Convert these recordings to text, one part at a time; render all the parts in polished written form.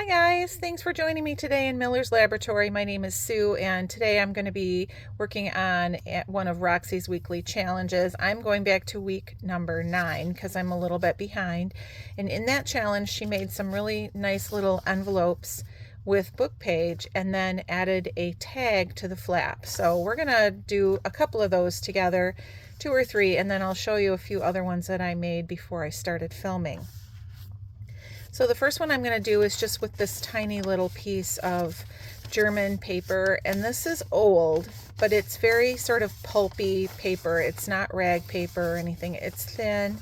Hi guys, thanks for joining me today in Miller's Laboratory. My name is Sue and today I'm going to be working on one of Roxy's weekly challenges. I'm going back to week number 9 because I'm a little bit behind, and in that challenge she made some really nice little envelopes with book page and then added a tag to the flap. So we're going to do a couple of those together, 2 or 3, and then I'll show you a few other ones that I made before I started filming. So the first one I'm going to do is just with this tiny little piece of German paper, and this is old, but it's very sort of pulpy paper. It's not rag paper or anything. It's thin,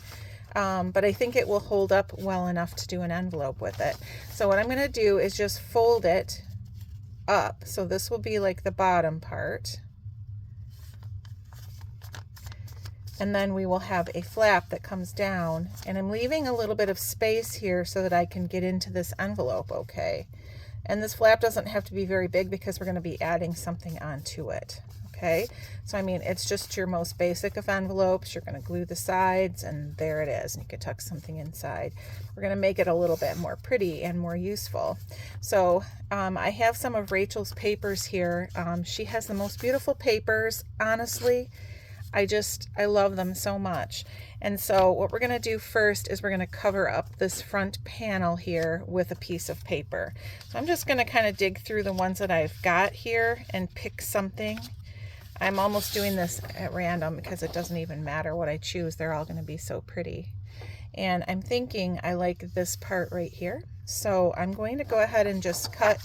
but I think it will hold up well enough to do an envelope with it. So what I'm going to do is just fold it up. So this will be like the bottom part. And then we will have a flap that comes down, and I'm leaving a little bit of space here so that I can get into this envelope okay. And this flap doesn't have to be very big because we're going to be adding something onto it. Okay, so I mean, it's just your most basic of envelopes. You're going to glue the sides and there it is, and you could tuck something inside. We're going to make it a little bit more pretty and more useful. So I have some of Rachel's papers here. She has the most beautiful papers, honestly. I love them so much. And so what we're going to do first is we're going to cover up this front panel here with a piece of paper. So I'm just going to kind of dig through the ones that I've got here and pick something. I'm almost doing this at random because it doesn't even matter what I choose. They're all going to be so pretty. And I'm thinking I like this part right here. So I'm going to go ahead and just cut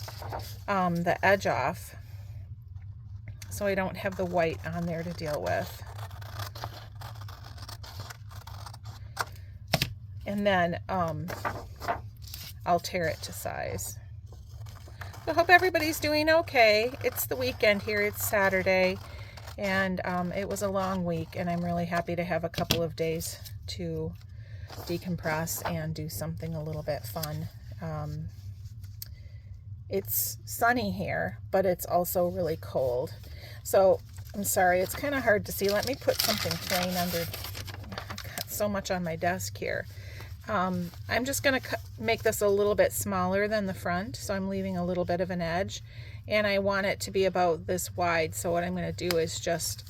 the edge off so I don't have the white on there to deal with. And then I'll tear it to size. So I hope everybody's doing okay. It's the weekend here. It's Saturday, and it was a long week, and I'm really happy to have a couple of days to decompress and do something a little bit fun. It's sunny here, but it's also really cold. So I'm sorry, it's kind of hard to see. Let me put something plain under. I've got so much on my desk here. I'm just going to make this a little bit smaller than the front, so I'm leaving a little bit of an edge, and I want it to be about this wide. So what I'm going to do is just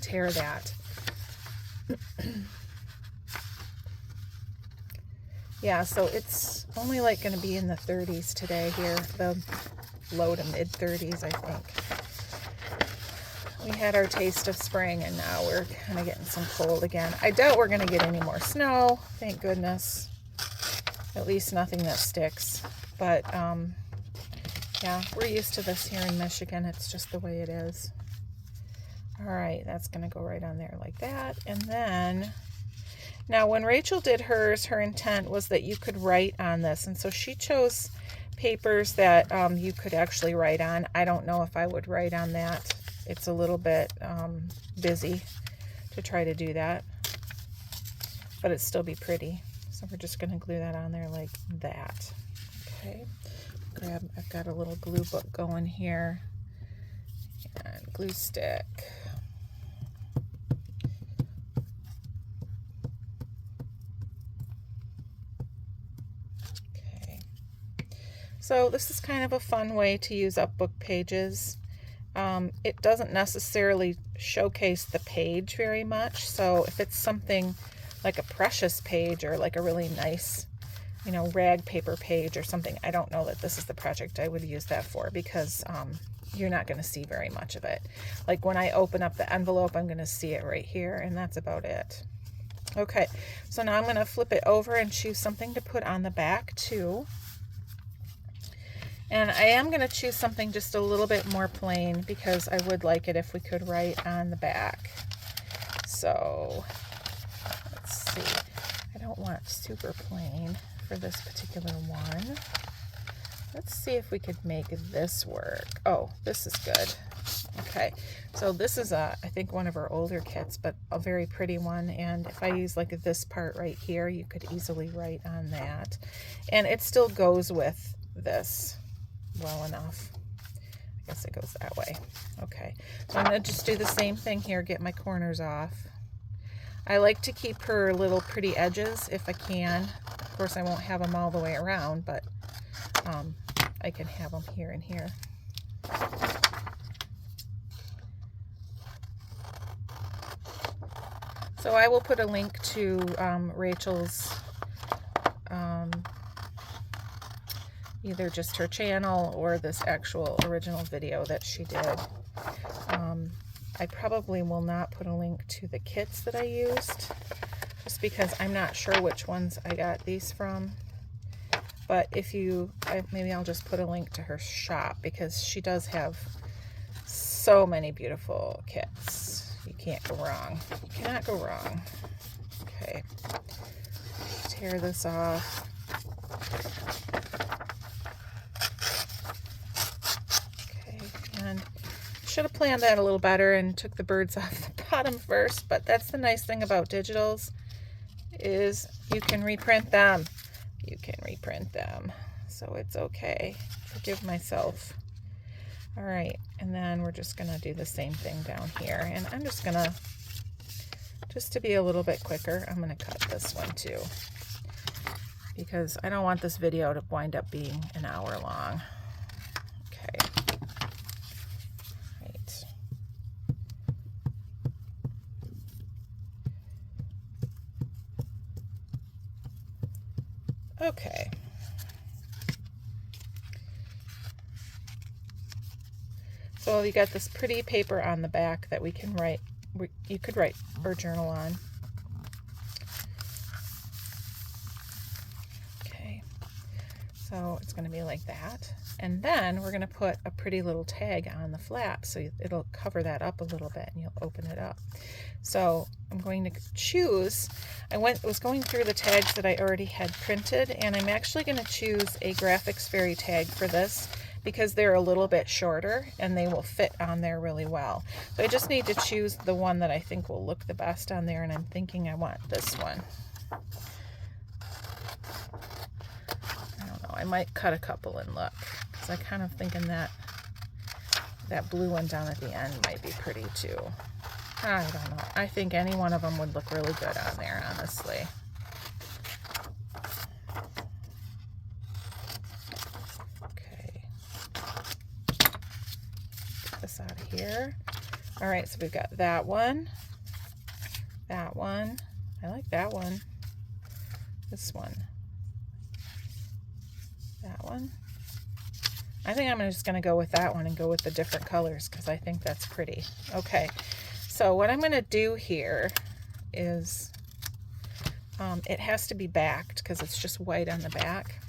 tear that. Yeah, so it's only like going to be in the 30s today here, the low to mid 30s, I think. We had our taste of spring, and now we're kind of getting some cold again. I doubt we're going to get any more snow, thank goodness. At least nothing that sticks. But yeah, we're used to this here in Michigan. It's just the way it is. All right, that's going to go right on there like that. And then, now when Rachel did hers, her intent was that you could write on this. And so she chose papers that you could actually write on. I don't know if I would write on that. It's a little bit busy to try to do that, but it'd still be pretty. So we're just going to glue that on there like that. Okay, I've got a little glue book going here, and glue stick. Okay, so this is kind of a fun way to use up book pages. It doesn't necessarily showcase the page very much, so if it's something like a precious page or like a really nice, you know, rag paper page or something, I don't know that this is the project I would use that for, because you're not going to see very much of it. Like when I open up the envelope, I'm going to see it right here, and that's about it. Okay, so now I'm going to flip it over and choose something to put on the back too. And I am going to choose something just a little bit more plain because I would like it if we could write on the back. So let's see. I don't want super plain for this particular one. Let's see if we could make this work. Oh, this is good. Okay, so this is I think one of our older kits, but a very pretty one. And if I use like this part right here, you could easily write on that. And it still goes with this well enough. I guess it goes that way. Okay, so I'm going to just do the same thing here, get my corners off. I like to keep her little pretty edges if I can. course, I won't have them all the way around, but I can have them here and here. So I will put a link to Rachel's, either just her channel or this actual original video that she did. I probably will not put a link to the kits that I used, just because I'm not sure which ones I got these from. But if you, maybe I'll just put a link to her shop, because she does have so many beautiful kits. You can't go wrong. You cannot go wrong. Okay, tear this off. Okay, and should have planned that a little better and took the birds off the bottom first, but that's the nice thing about digitals, is you can reprint them. You can reprint them, so it's okay. Forgive myself. All right, and then we're just gonna do the same thing down here, and I'm just gonna, just to be a little bit quicker, I'm gonna cut this one too, because I don't want this video to wind up being an hour long. Okay. Right. Okay. So you got this pretty paper on the back that we can write, you could write or journal on. Okay, so it's going to be like that. And then we're going to put a pretty little tag on the flap, so it'll cover that up a little bit and you'll open it up. So I'm going to choose, I was going through the tags that I already had printed, and I'm actually going to choose a Graphics Fairy tag for this, because they're a little bit shorter and they will fit on there really well. So I just need to choose the one that I think will look the best on there, and I'm thinking I want this one. I don't know, I might cut a couple and look, because I'm kind of thinking that that blue one down at the end might be pretty too. I don't know. I think any one of them would look really good on there, honestly. Okay. Get this out of here. All right, so we've got that one. That one. I like that one. This one. That one. I think I'm just going to go with that one and go with the different colors, because I think that's pretty. Okay. So what I'm going to do here is, it has to be backed because it's just white on the back.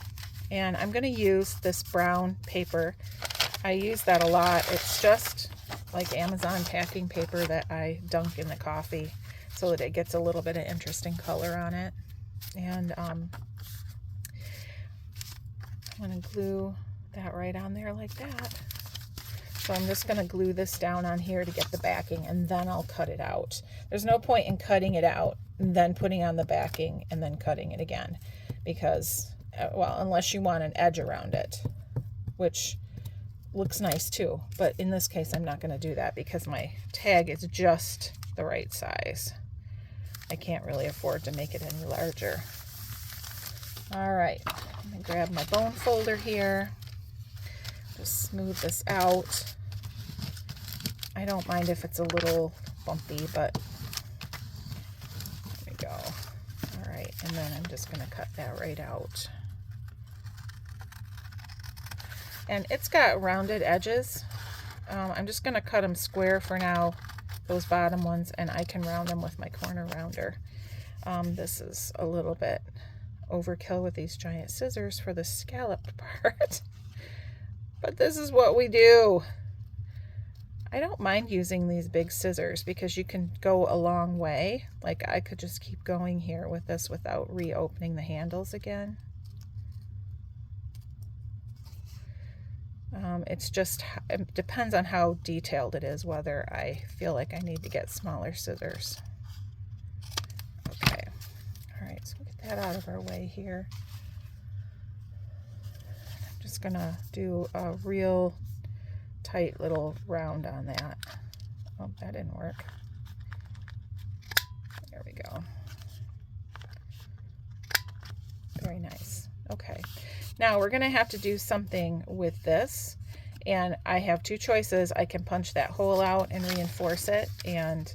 And I'm going to use this brown paper. I use that a lot. It's just like Amazon packing paper that I dunk in the coffee so that it gets a little bit of interesting color on it. And I'm going to glue that right on there like that. So I'm just going to glue this down on here to get the backing, and then I'll cut it out. There's no point in cutting it out and then putting on the backing and then cutting it again, because, well, unless you want an edge around it, which looks nice too. But in this case, I'm not going to do that because my tag is just the right size. I can't really afford to make it any larger. All right, I'm going to grab my bone folder here. Just smooth this out. I don't mind if it's a little bumpy, but there we go. All right, and then I'm just going to cut that right out. And it's got rounded edges. I'm just going to cut them square for now, those bottom ones, and I can round them with my corner rounder. This is a little bit overkill with these giant scissors for the scalloped part. But this is what we do. I don't mind using these big scissors because you can go a long way. Like I could just keep going here with this without reopening the handles again. It's just, it depends on how detailed it is, whether I feel like I need to get smaller scissors. Okay. All right, so get that out of our way here. I'm just gonna do a real tight little round on that. Oh, that didn't work. There we go. Very nice. Okay, now we're gonna have to do something with this, and I have two choices. I can punch that hole out and reinforce it and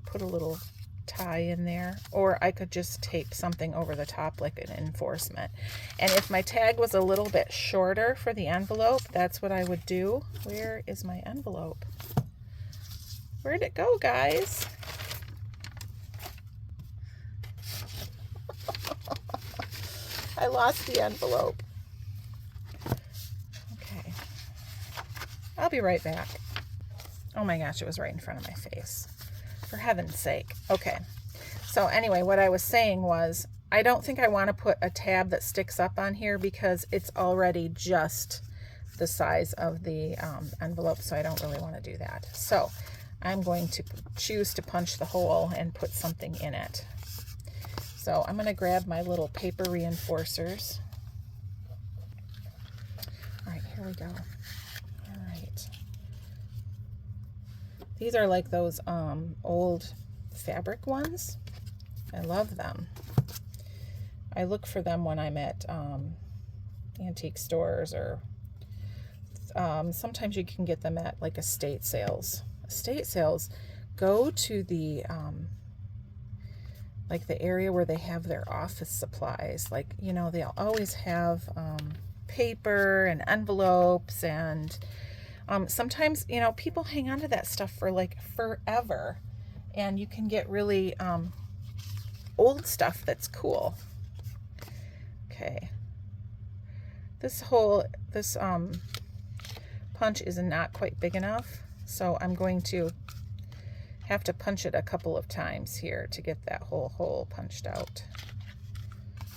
put a little tie in there, or I could just tape something over the top like an enforcement. And if my tag was a little bit shorter for the envelope, that's what I would do. Where is my envelope? Where'd it go, guys? I lost the envelope. Okay, I'll be right back. Oh my gosh, it was right in front of my face. For heaven's sake. Okay, so anyway, what I was saying was, I don't think I want to put a tab that sticks up on here because it's already just the size of the envelope, so I don't really want to do that. So I'm going to choose to punch the hole and put something in it. So I'm going to grab my little paper reinforcers. All right, here we go. All right. These are like those old fabric ones. I love them. I look for them when I'm at antique stores, or sometimes you can get them at like estate sales. Estate sales, go to the like the area where they have their office supplies. Like, you know, they'll always have paper and envelopes, and sometimes, you know, people hang on to that stuff for like forever, and you can get really old stuff that's cool. Okay, this punch is not quite big enough, so I'm going to have to punch it a couple of times here to get that whole hole punched out.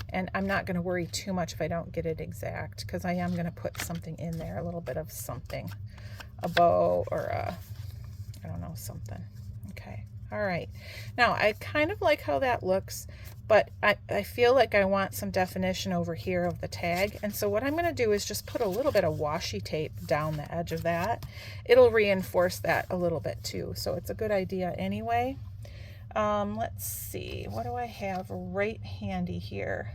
And I'm not going to worry too much if I don't get it exact, because I am going to put something in there, a little bit of something, a bow or a, I don't know, something. Okay, all right. Now I kind of like how that looks, but I feel like I want some definition over here of the tag. And so what I'm going to do is just put a little bit of washi tape down the edge of that. It'll reinforce that a little bit too. So it's a good idea anyway. Let's see, what do I have right handy here?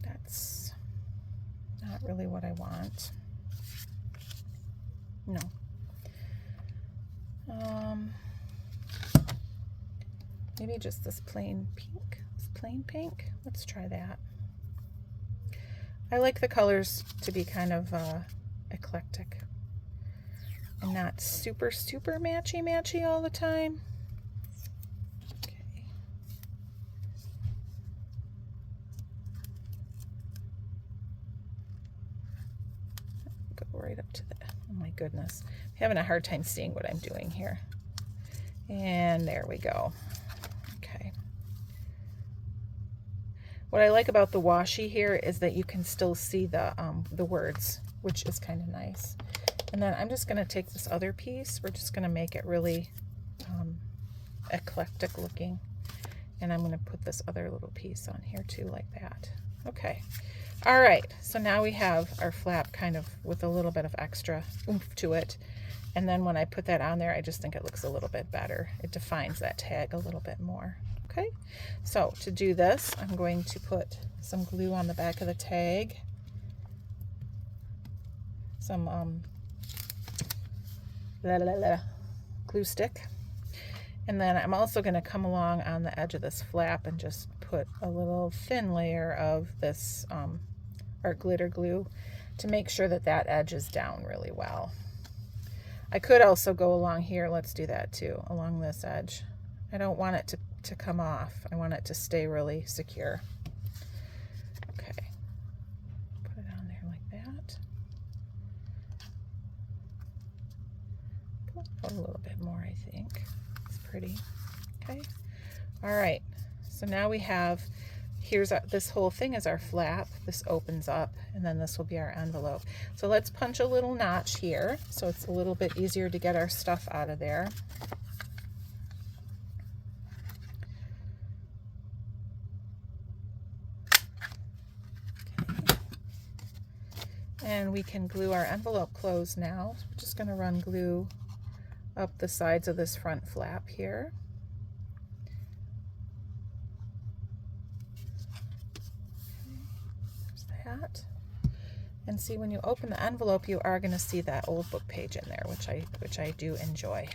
That's not really what I want. No. Maybe just this plain pink. This plain pink. Let's try that. I like the colors to be kind of eclectic and not super matchy all the time. Okay. Go right up to the, oh my goodness. I'm having a hard time seeing what I'm doing here. And there we go. Okay. What I like about the washi here is that you can still see the words, which is kind of nice. And then I'm just going to take this other piece. We're just going to make it really eclectic looking. And I'm going to put this other little piece on here too, like that. Okay. All right. So now we have our flap kind of with a little bit of extra oomph to it. And then when I put that on there, I just think it looks a little bit better. It defines that tag a little bit more. Okay. So to do this, I'm going to put some glue on the back of the tag. Some glue stick. And then I'm also going to come along on the edge of this flap and just put a little thin layer of this art glitter glue to make sure that that edge is down really well. I could also go along here, let's do that too, along this edge. I don't want it to come off. I want it to stay really secure. Okay, put it on there like that. A little bit more, I think. It's pretty. Okay. All right. So now we have, here's this whole thing is our flap. This opens up, and then this will be our envelope. So let's punch a little notch here so it's a little bit easier to get our stuff out of there. Okay. And we can glue our envelope closed now. So we're just going to run glue up the sides of this front flap here. that. And see, when you open the envelope, you are going to see that old book page in there, which I do enjoy.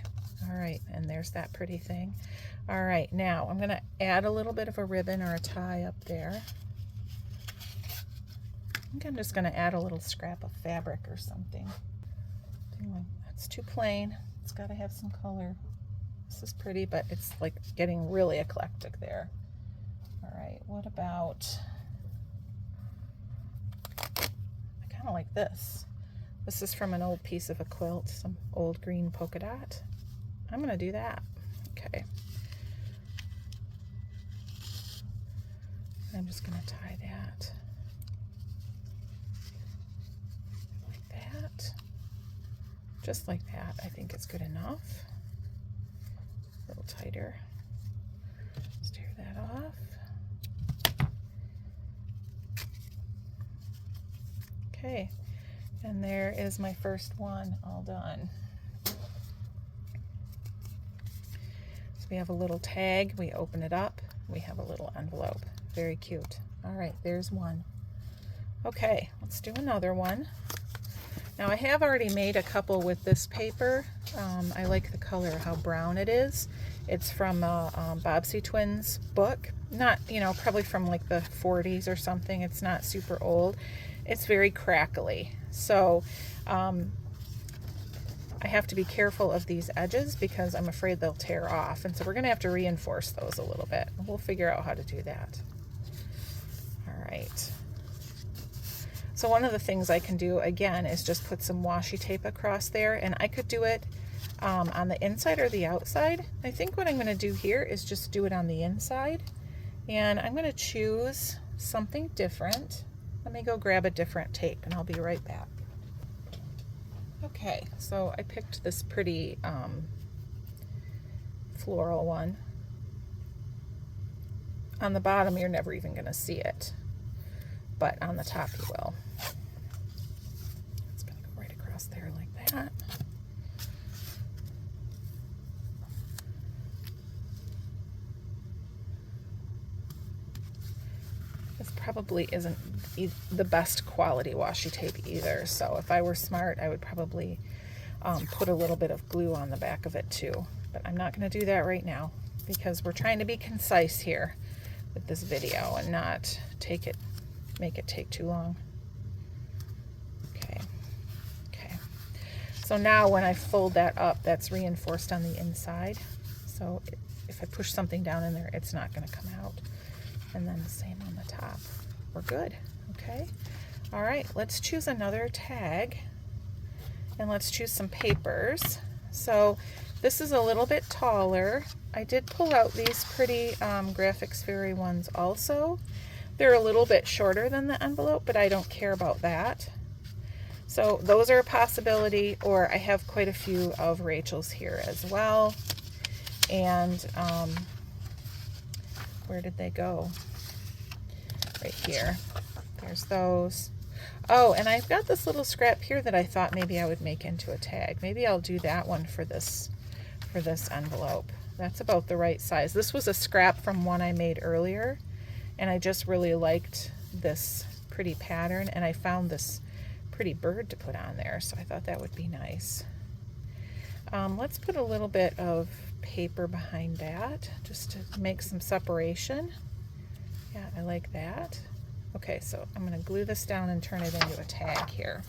All right, and there's that pretty thing. All right, now I'm going to add a little bit of a ribbon or a tie up there. I think I'm just going to add a little scrap of fabric or something. That's too plain. It's got to have some color. This is pretty, but it's like getting really eclectic there. All right, what about... like this. This is from an old piece of a quilt, some old green polka dot. I'm going to do that. Okay. I'm just going to tie that like that. Just like that. I think it's good enough. A little tighter. Let's tear that off. Okay, and there is my first one all done. So we have a little tag, we open it up, we have a little envelope. Very cute. All right, there's one. Okay, let's do another one. Now I have already made a couple with this paper. I like the color, how brown it is. It's from a Bobbsey Twins book. Not, you know, probably from like the 40s or something. It's not super old. It's very crackly, so I have to be careful of these edges because I'm afraid they'll tear off, and so we're going to have to reinforce those a little bit. We'll figure out how to do that. All right. So one of the things I can do, again, is just put some washi tape across there, and I could do it on the inside or the outside. I think what I'm going to do here is just do it on the inside, and I'm going to choose something different. Let me go grab a different tape and I'll be right back. Okay, so I picked this pretty floral one. On the bottom, you're never even going to see it, but on the top you will. It's going to go right across there like that. This probably isn't the best quality washi tape either, so if I were smart, I would probably put a little bit of glue on the back of it too, but I'm not going to do that right now because we're trying to be concise here with this video and not make it take too long. Okay, so now when I fold that up, that's reinforced on the inside, so if I push something down in there, it's not going to come out. And then the same on the top. We're good. Okay. All right, let's choose another tag and let's choose some papers. So this is a little bit taller. I did pull out these pretty Graphics Fairy ones also. They're a little bit shorter than the envelope, but I don't care about that. So those are a possibility, or I have quite a few of Rachel's here as well. And where did they go? Right here. There's those. Oh, and I've got this little scrap here that I thought maybe I would make into a tag. Maybe I'll do that one for this envelope. That's about the right size. This was a scrap from one I made earlier, and I just really liked this pretty pattern, and I found this pretty bird to put on there, so I thought that would be nice. Let's put a little bit of paper behind that just to make some separation. Yeah, I like that. Okay, so I'm going to glue this down and turn it into a tag here.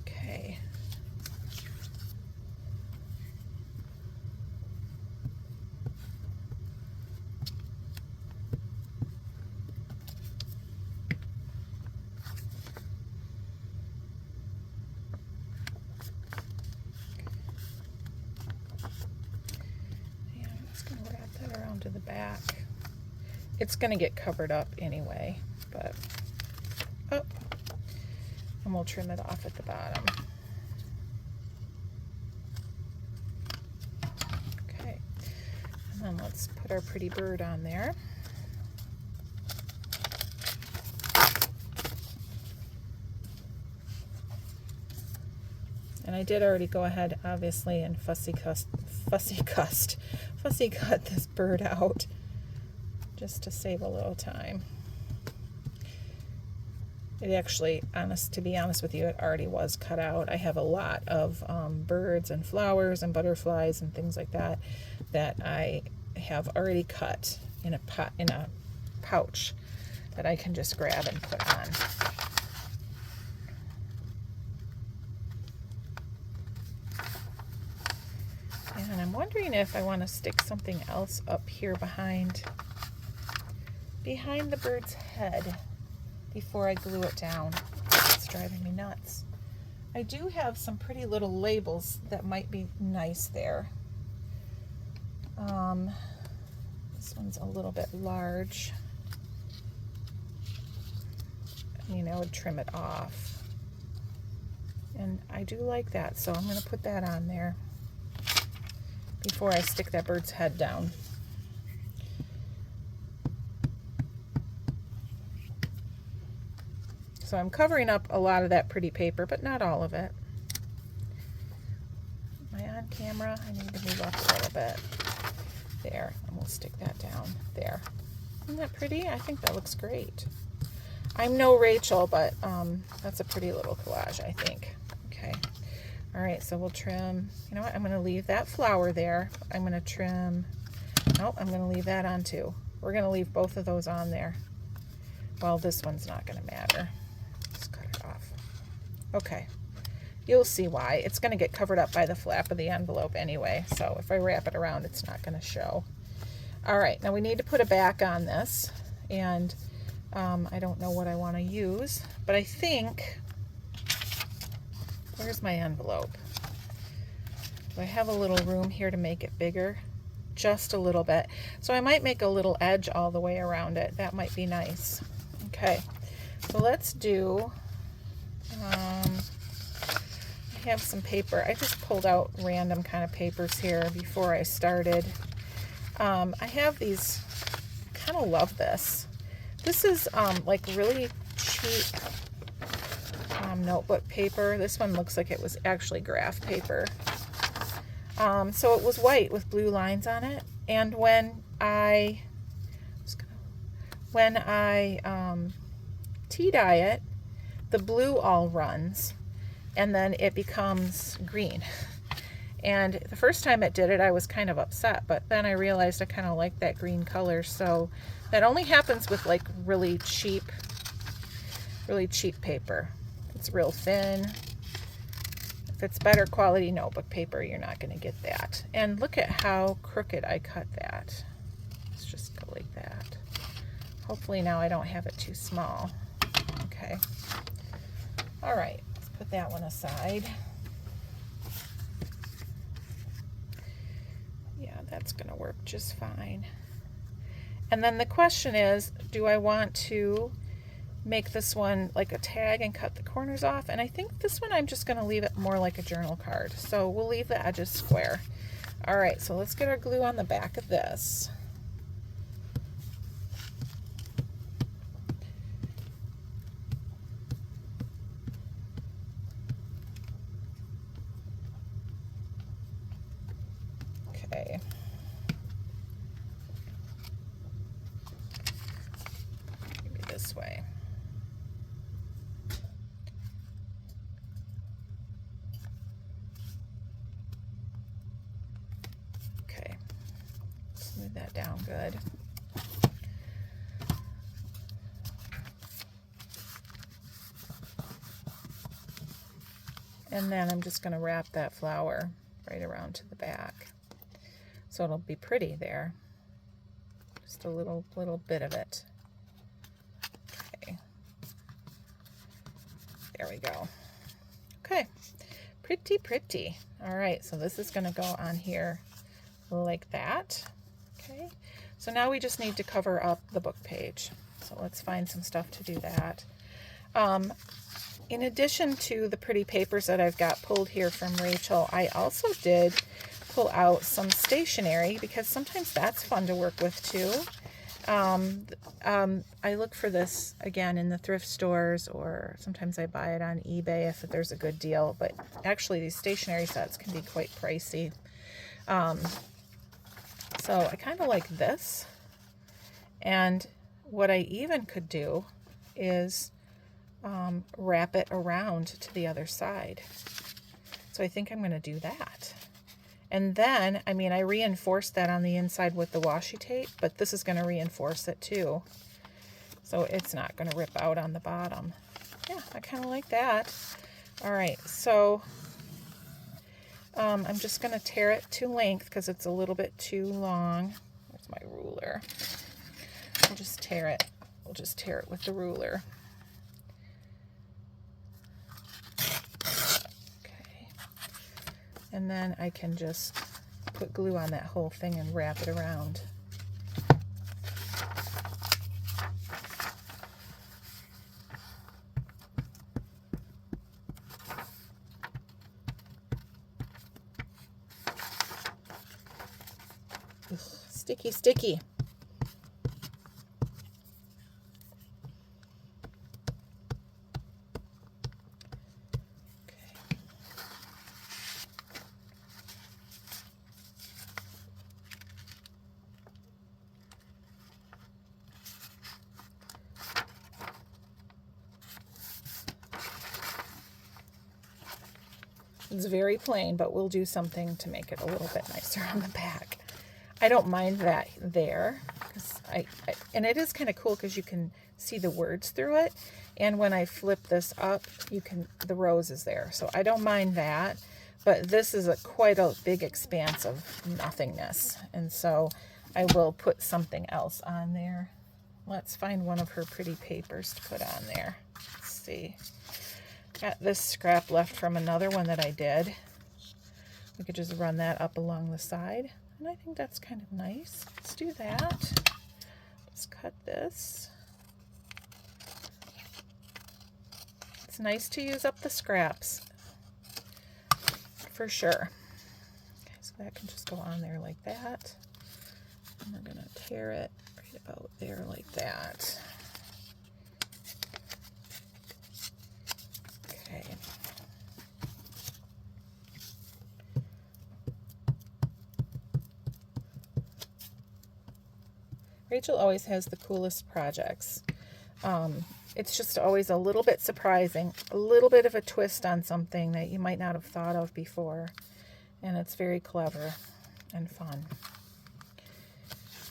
Okay. To the back. It's going to get covered up anyway, but and we'll trim it off at the bottom. Okay, and then let's put our pretty bird on there. And I did already go ahead, obviously, and fussy cut this bird out just to save a little time. It actually, to be honest with you, it already was cut out. I have a lot of birds and flowers and butterflies and things like that that I have already cut in a pouch that I can just grab and put on. And I'm wondering if I want to stick something else up here behind the bird's head before I glue it down. It's driving me nuts. I do have some pretty little labels that might be nice there. This one's a little bit large. I mean, I would trim it off. And I do like that, so I'm going to put that on there before I stick that bird's head down. So I'm covering up a lot of that pretty paper, but not all of it. Am I on camera? I need to move up a little bit. There, and we'll stick that down there. Isn't that pretty? I think that looks great. I'm no Rachel, but that's a pretty little collage, I think. Okay. All right, so we'll trim. You know what? I'm going to leave that flower there. I'm going to trim. Nope, I'm going to leave that on too. We're going to leave both of those on there. Well, this one's not going to matter. Just cut it off. Okay. You'll see why. It's going to get covered up by the flap of the envelope anyway, so if I wrap it around, it's not going to show. All right, now we need to put a back on this, and I don't know what I want to use, but I think, where's my envelope? Do I have a little room here to make it bigger? Just a little bit. So I might make a little edge all the way around it. That might be nice. Okay, so let's do, I have some paper. I just pulled out random kind of papers here before I started. I have these, I kind of love this. This is like really cheap notebook paper. This one looks like it was actually graph paper. So it was white with blue lines on it. And when I tea dye it, the blue all runs and then it becomes green. And the first time it did it, I was kind of upset, but then I realized I kind of like that green color. So that only happens with like really cheap paper. It's real thin. If it's better quality notebook paper, you're not going to get that. And look at how crooked I cut that. Let's just go like that. Hopefully now I don't have it too small. Okay. All right, let's put that one aside. Yeah, that's going to work just fine. And then the question is, do I want to make this one like a tag and cut the corners off? And I think this one I'm just going to leave it more like a journal card. So we'll leave the edges square. All right, so let's get our glue on the back of this. Okay. Maybe this way. Okay. Smooth that down good. And then I'm just going to wrap that flower right around to the back. So it'll be pretty there. Just a little bit of it. Okay. There we go. Okay. Pretty, pretty. All right, so this is going to go on here like that. Okay. So now we just need to cover up the book page. So let's find some stuff to do that. In addition to the pretty papers that I've got pulled here from Rachel, I also did pull out some stationery because sometimes that's fun to work with too. I look for this again in the thrift stores, or sometimes I buy it on eBay if there's a good deal, but actually these stationery sets can be quite pricey. So I kind of like this, And what I even could do is wrap it around to the other side. So I think I'm going to do that. And then, I mean, I reinforced that on the inside with the washi tape, but this is going to reinforce it too. So it's not going to rip out on the bottom. Yeah, I kind of like that. All right, so I'm just going to tear it to length because it's a little bit too long. Where's my ruler? I'll just tear it. We'll just tear it with the ruler. Okay. And then I can just put glue on that whole thing and wrap it around. Ugh, sticky, sticky. It's very plain, but we'll do something to make it a little bit nicer on the back. I don't mind that there, because and it is kind of cool because you can see the words through it. And when I flip this up, the rose is there. So I don't mind that, but this is quite a big expanse of nothingness. And so I will put something else on there. Let's find one of her pretty papers to put on there. Let's see. Got this scrap left from another one that I did. We could just run that up along the side. And I think that's kind of nice. Let's do that. Let's cut this. It's nice to use up the scraps, for sure. Okay, so that can just go on there like that. And we're going to tear it right about there like that. Okay. Rachel always has the coolest projects. It's just always a little bit surprising, a little bit of a twist on something that you might not have thought of before. And it's very clever and fun.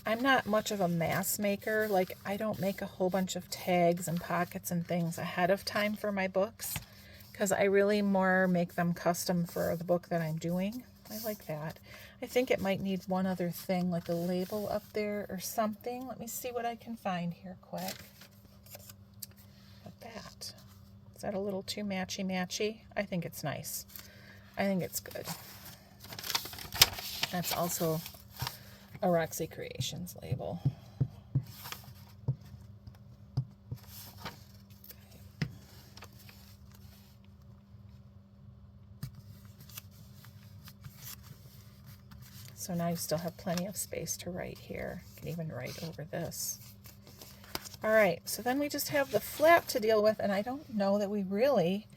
I'm not much of a mass maker. Like, I don't make a whole bunch of tags and pockets and things ahead of time for my books, because I really more make them custom for the book that I'm doing. I like that. I think it might need one other thing, like a label up there or something. Let me see what I can find here quick. Like that. Is that a little too matchy-matchy? I think it's nice. I think it's good. That's also a Roxy Creations label. So now you still have plenty of space to write here. You can even write over this. All right, so then we just have the flap to deal with, and I don't know that we really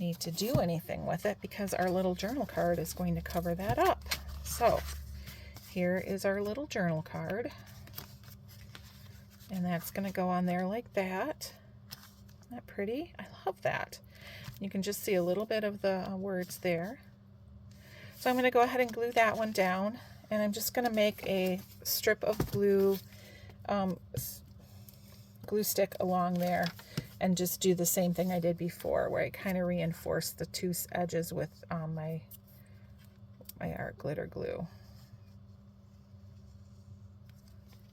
need to do anything with it because our little journal card is going to cover that up. So here is our little journal card, and that's going to go on there like that. Isn't that pretty? I love that. You can just see a little bit of the words there. So I'm going to go ahead and glue that one down, and I'm just going to make a strip of glue stick along there and just do the same thing I did before, where I kind of reinforce the two edges with my art glitter glue,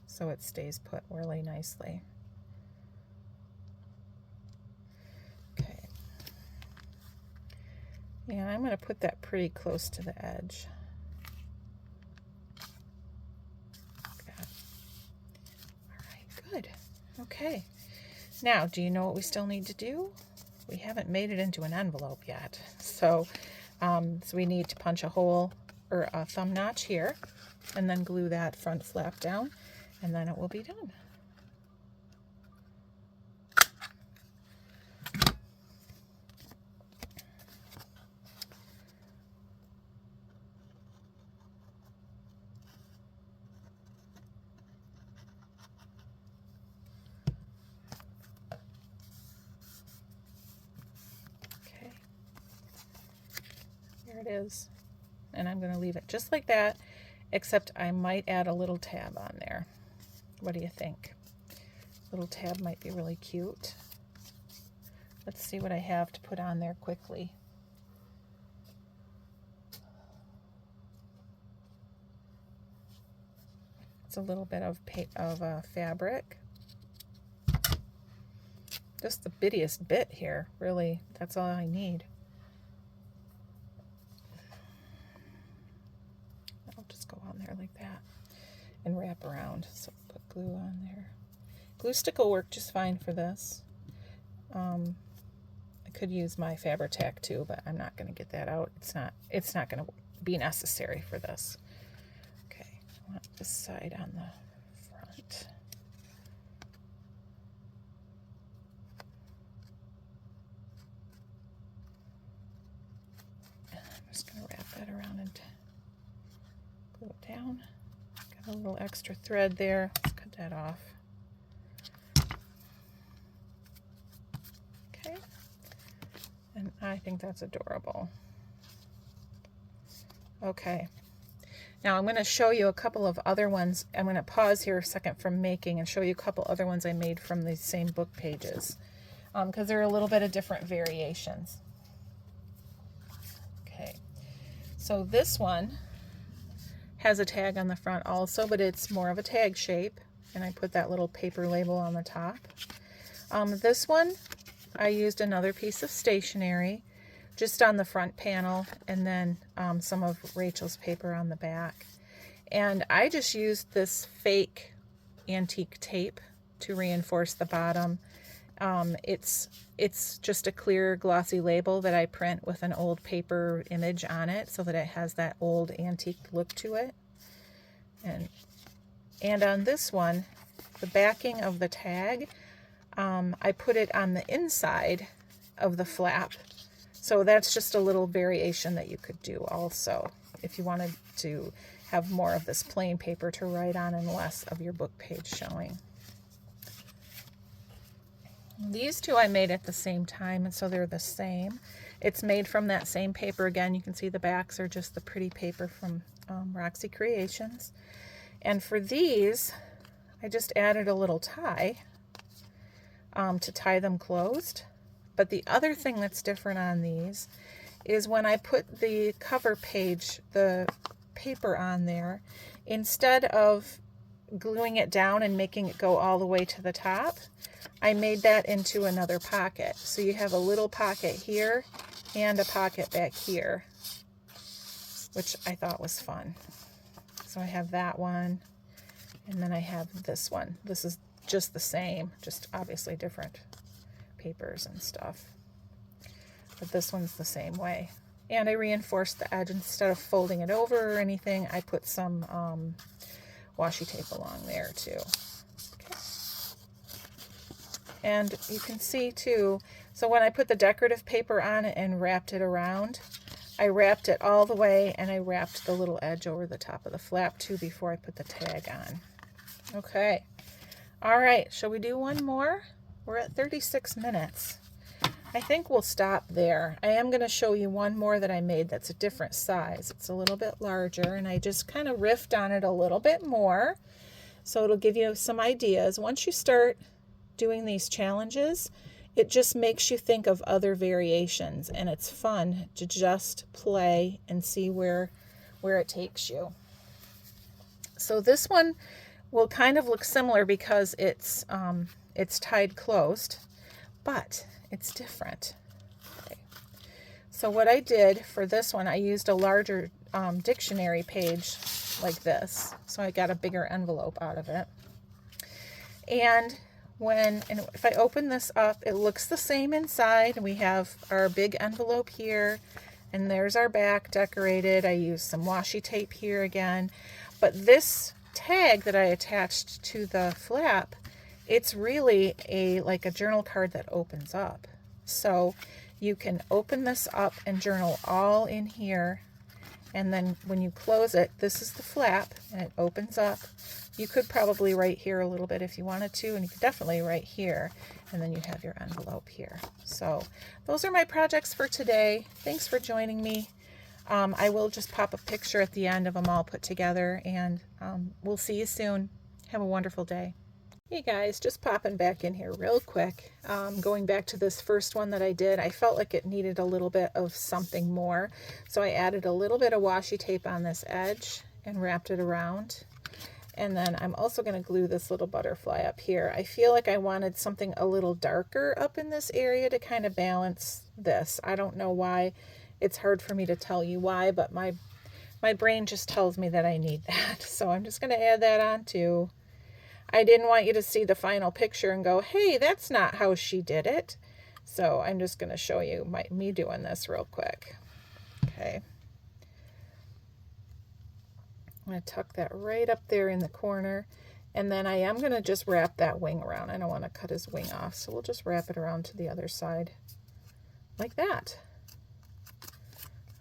so it stays put really nicely. Okay. And I'm going to put that pretty close to the edge. Okay. All right, good. Okay. Now, do you know what we still need to do? We haven't made it into an envelope yet. So we need to punch a hole or a thumb notch here, and then glue that front flap down, and then it will be done. There it is. And I'm going to leave it just like that, except I might add a little tab on there. What do you think? Little tab might be really cute. Let's see what I have to put on there quickly. It's a little bit of fabric. Just the bittiest bit here, really. That's all I need. I'll just go on there like that and wrap around. So put glue on there. Glue stick will work just fine for this. I could use my Fabri-Tac too, but I'm not going to get that out. It's not going to be necessary for this. Okay, I want this side on the front. I'm just going to wrap that around and glue it down. Got a little extra thread there. Let's cut that off. Okay. And I think that's adorable. Okay. Now I'm going to show you a couple of other ones. I'm going to pause here a second from making and show you a couple other ones I made from these same book pages, because they're a little bit of different variations. Okay. So this one has a tag on the front also, but it's more of a tag shape, and I put that little paper label on the top. This one, I used another piece of stationery just on the front panel, and then some of Rachel's paper on the back. And I just used this fake antique tape to reinforce the bottom. It's just a clear glossy label that I print with an old paper image on it so that it has that old antique look to it. And on this one, the backing of the tag, I put it on the inside of the flap. So that's just a little variation that you could do also if you wanted to have more of this plain paper to write on and less of your book page showing. These two I made at the same time, and so they're the same. It's made from that same paper again. You can see the backs are just the pretty paper from Roxy Creations. And for these, I just added a little tie to tie them closed. But the other thing that's different on these is when I put the cover page, the paper on there, instead of gluing it down and making it go all the way to the top, I made that into another pocket. So you have a little pocket here and a pocket back here, which I thought was fun. So I have that one, and then I have this one. This is just the same, just obviously different papers and stuff. But this one's the same way. And I reinforced the edge. Instead of folding it over or anything, I put some washi tape along there too. Okay. And you can see too, so when I put the decorative paper on it and wrapped it around, I wrapped it all the way, and I wrapped the little edge over the top of the flap too before I put the tag on. Okay. All right, shall we do one more? We're at 36 minutes. I think we'll stop there. I am going to show you one more that I made that's a different size. It's a little bit larger, and I just kind of riffed on it a little bit more. So it'll give you some ideas. Once you start doing these challenges, it just makes you think of other variations, and it's fun to just play and see where it takes you. So this one will kind of look similar because it's tied closed, but it's different. Okay. So what I did for this one, I used a larger dictionary page like this. So I got a bigger envelope out of it. And if I open this up, it looks the same inside. We have our big envelope here, and there's our back decorated. I used some washi tape here again. But this tag that I attached to the flap, it's really like a journal card that opens up. So you can open this up and journal all in here, and then when you close it, this is the flap, and it opens up. You could probably write here a little bit if you wanted to, and you could definitely write here, and then you have your envelope here. So those are my projects for today. Thanks for joining me. I will just pop a picture at the end of them all put together, and we'll see you soon. Have a wonderful day. Hey guys, just popping back in here real quick. Going back to this first one that I did, I felt like it needed a little bit of something more. So I added a little bit of washi tape on this edge and wrapped it around. And then I'm also going to glue this little butterfly up here. I feel like I wanted something a little darker up in this area to kind of balance this. I don't know why. It's hard for me to tell you why, but my brain just tells me that I need that. So I'm just going to add that on too. I didn't want you to see the final picture and go, hey, that's not how she did it. So I'm just going to show you me doing this real quick. Okay. I'm going to tuck that right up there in the corner, and then I am going to just wrap that wing around. I don't want to cut his wing off, so we'll just wrap it around to the other side like that.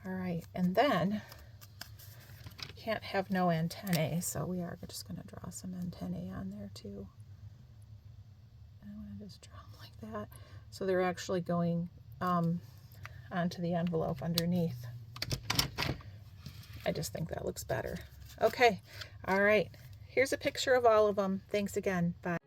All right, and then can't have no antennae, so we are just going to draw some antennae on there too. And I'm going to just draw them like that, so they're actually going onto the envelope underneath. I just think that looks better. Okay, all right, here's a picture of all of them. Thanks again, bye.